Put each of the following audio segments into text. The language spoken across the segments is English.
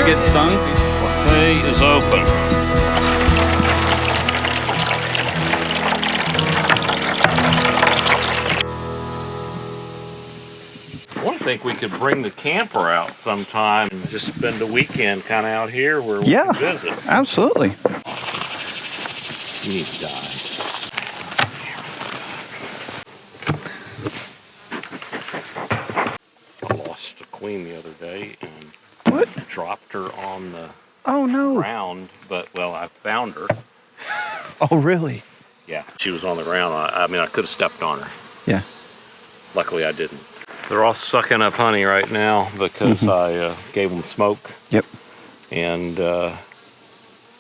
get stung? Buffet is open. I think we could bring the camper out sometime and just spend a weekend kind of out here where we can visit. Absolutely. You need to die. I lost a queen the other day and dropped her on the ground, but well, I found her. Oh, really? Yeah, she was on the ground. I mean, I could have stepped on her. Yeah. Luckily, I didn't. They're all sucking up honey right now because I gave them smoke. Yep. And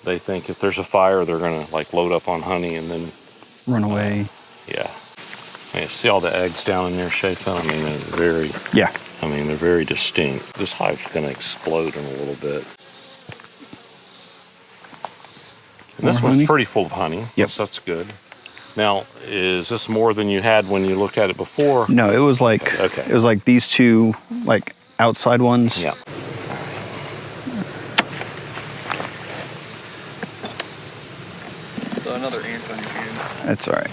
they think if there's a fire, they're gonna like load up on honey and then run away. Yeah. I mean, see all the eggs down in there, Shayton? I mean, they're very. Yeah. I mean, they're very distinct. This hive's gonna explode in a little bit. And this one's pretty full of honey. Yep. So that's good. Now, is this more than you had when you looked at it before? No, it was like it was like these two like outside ones. Yeah. So another ant on your hand. That's all right.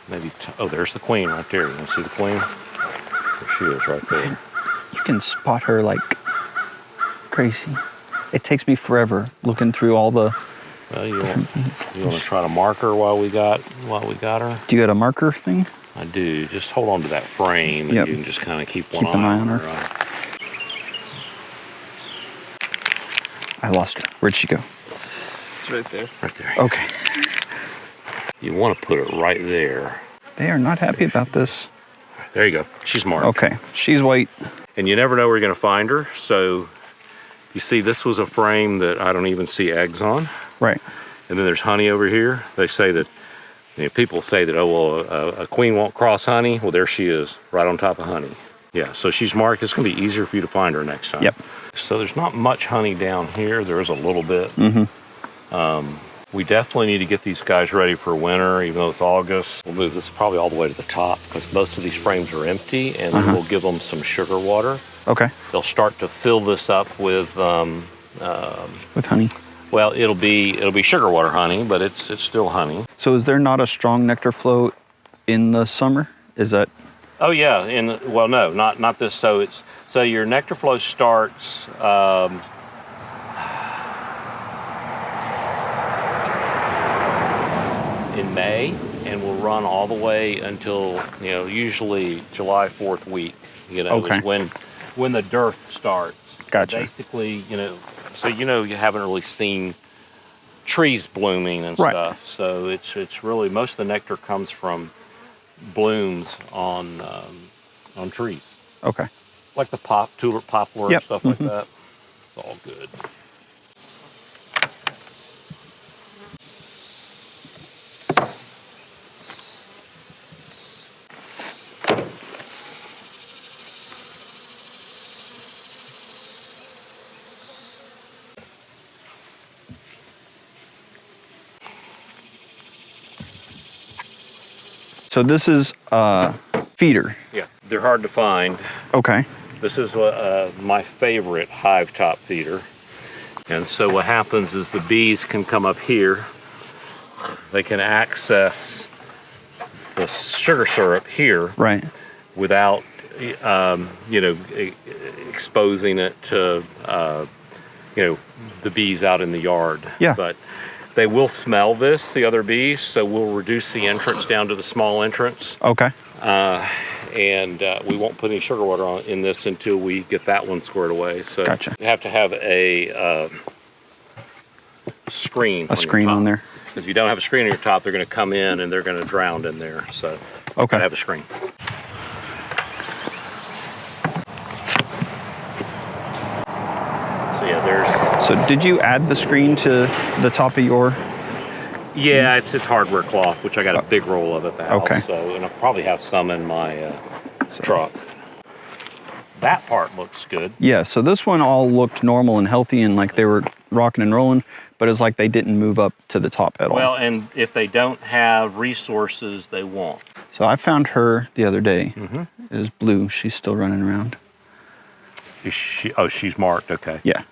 Maybe. Oh, there's the queen right there. You want to see the queen? There she is, right there. You can spot her like crazy. It takes me forever looking through all the. Well, you want to try to mark her while we got her? Do you got a marker thing? I do. Just hold on to that frame, and you can just kind of keep an eye on her. I lost her. Where'd she go? It's right there. Right there. Okay. You want to put it right there. They are not happy about this. There you go. She's marked. Okay. She's white. And you never know where you're going to find her, so. You see, this was a frame that I don't even see eggs on. Right. And then there's honey over here. They say that, people say that, oh, well, a queen won't cross honey. Well, there she is, right on top of honey. Yeah, so she's marked. It's going to be easier for you to find her next time. Yep. So there's not much honey down here. There is a little bit. We definitely need to get these guys ready for winter, even though it's August. We'll move this probably all the way to the top because most of these frames are empty, and then we'll give them some sugar water. Okay. They'll start to fill this up with honey. Well, it'll be sugar water honey, but it's still honey. So is there not a strong nectar flow in the summer? Is that? Oh yeah. Well, no, not this. So your nectar flow starts. In May, and will run all the way until usually July 4th week. Is when the dearth starts. Gotcha. Basically, so you haven't really seen trees blooming and stuff. So it's really most of the nectar comes from blooms on trees. Okay. Like the tulip poplar and stuff like that. It's all good. So this is a feeder. Yeah, they're hard to find. Okay. This is my favorite hive top feeder. And so what happens is the bees can come up here. They can access the sugar syrup here. Right. Without, exposing it to, the bees out in the yard. Yeah. But they will smell this, the other bees, so we'll reduce the entrance down to the small entrance. Okay. And we won't put any sugar water in this until we get that one squared away. So gotcha. You have to have a screen. On there. If you don't have a screen on your top, they're going to come in and they're going to drown in there. So okay. Have a screen. So yeah, there's. So did you add the screen to the top of your? Yeah, it's hardware cloth, which I got a big roll of at the house. Okay. So, and I'll probably have some in my truck. That part looks good. Yeah, so this one all looked normal and healthy and like they were rocking and rolling, but it's like they didn't move up to the top at all. Well, and if they don't have resources, they won't. So I found her the other day. Mm-hmm. It was blue. She's still running around. Oh, she's marked. Okay. Yeah.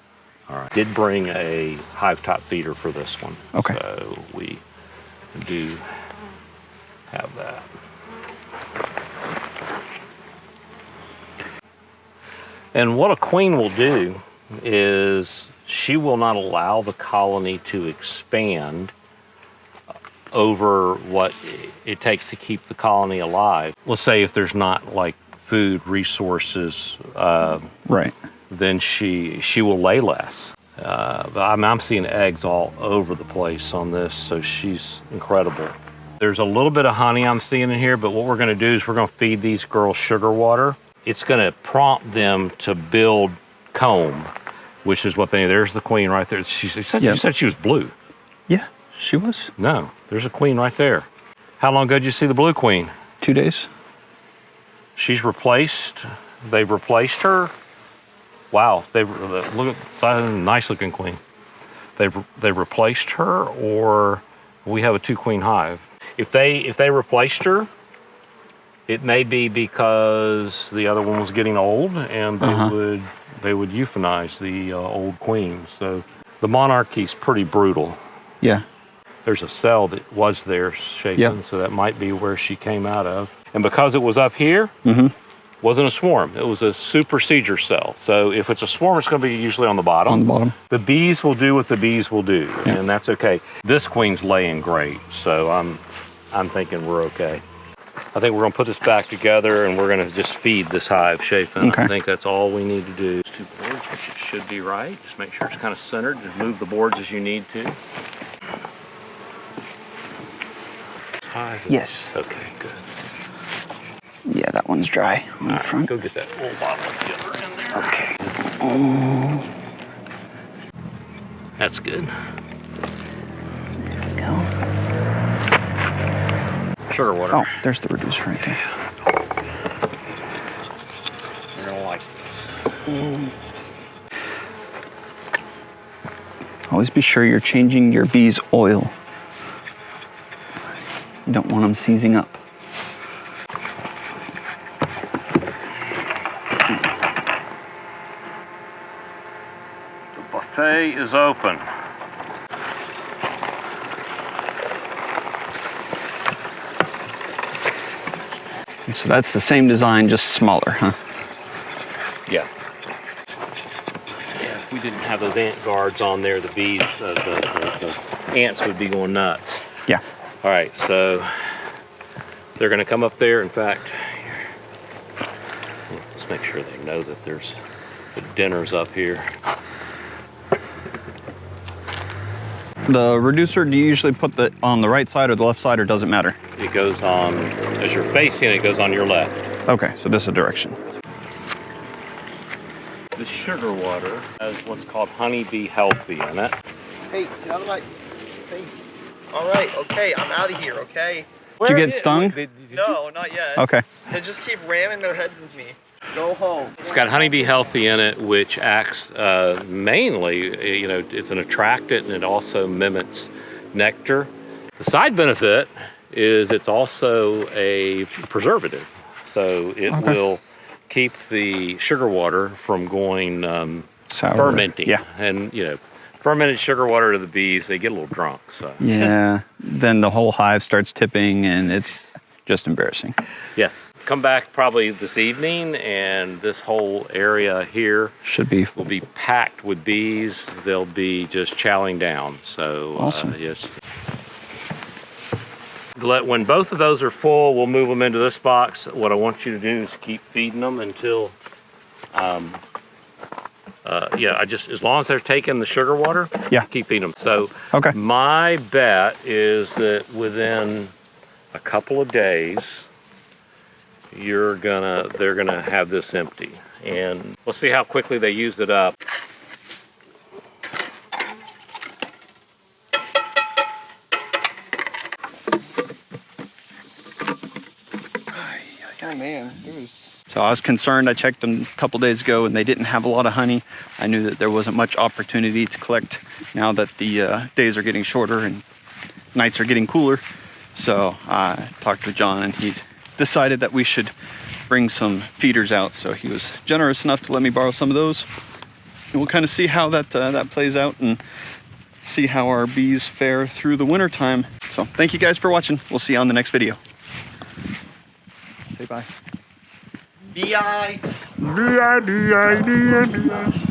All right. Did bring a hive top feeder for this one. Okay. So we do have that. And what a queen will do is she will not allow the colony to expand over what it takes to keep the colony alive. Let's say if there's not like food resources, Right. then she will lay less. But I'm seeing eggs all over the place on this, so she's incredible. There's a little bit of honey I'm seeing in here, but what we're gonna do is we're gonna feed these girls sugar water. It's gonna prompt them to build comb, which is what there's the queen right there. You said she was blue. Yeah, she was. No, there's a queen right there. How long ago did you see the blue queen? 2 days. She's replaced. They've replaced her. Wow, look at that nice looking queen. They replaced her, or we have a 2-queen hive. If they replaced her, it may be because the other one was getting old, and they would euthanize the old queen. So the monarchy's pretty brutal. Yeah. There's a cell that was there shaken, so that might be where she came out of. And because it was up here, wasn't a swarm. It was a supersedure cell. So if it's a swarm, it's going to be usually on the bottom. On the bottom. The bees will do what the bees will do, and that's okay. This queen's laying great, so I'm thinking we're okay. I think we're going to put this back together, and we're going to just feed this hive, Chafin. Okay. I think that's all we need to do. 2 boards, which it should be right. Just make sure it's kind of centered. Just move the boards as you need to. Hive. Yes. Okay, good. Yeah, that one's dry on the front. Go get that little bottle of sugar in there. Okay. That's good. There we go. Sugar water. Oh, there's the reducer right there. You're gonna like this. Always be sure you're changing your bees' oil. You don't want them seizing up. The buffet is open. And so that's the same design, just smaller, huh? Yeah. Yeah, if we didn't have those ant guards on there, the bees, the ants would be going nuts. Yeah. All right, so they're going to come up there. In fact, let's make sure they know that the dinner's up here. The reducer, do you usually put the on the right side or the left side, or does it matter? It goes on, as you're facing it, goes on your left. Okay, so this is a direction. The sugar water has what's called honeybee healthy in it. Hey, get out of my face. All right, okay, I'm out of here, okay? Did you get stung? No, not yet. Okay. They just keep ramming their heads into me. Go home. It's got honeybee healthy in it, which acts mainly, it's an attractant, and it also mimics nectar. The side benefit is it's also a preservative, so it will keep the sugar water from going Sour. fermenting. Yeah. And fermented sugar water to the bees, they get a little drunk. So Yeah. Then the whole hive starts tipping, and it's just embarrassing. yes, come back probably this evening, and this whole area here Should be. will be packed with bees. They'll be just chowing down. So Awesome. yes. When both of those are full, we'll move them into this box. What I want you to do is keep feeding them until, as long as they're taking the sugar water, keep feeding them. So my bet is that within a couple of days, they're gonna have this empty, and we'll see how quickly they use it up. Oh man, it was So I was concerned. I checked them a couple days ago and they didn't have a lot of honey. I knew that there wasn't much opportunity to collect now that the days are getting shorter and nights are getting cooler. So I talked to John and he decided that we should bring some feeders out. So he was generous enough to let me borrow some of those. And we'll kind of see how that plays out and see how our bees fare through the winter time. So thank you guys for watching. We'll see you on the next video. Say bye. Bee-eye. Bee-eye, bee-eye, bee-eye, bee-eye.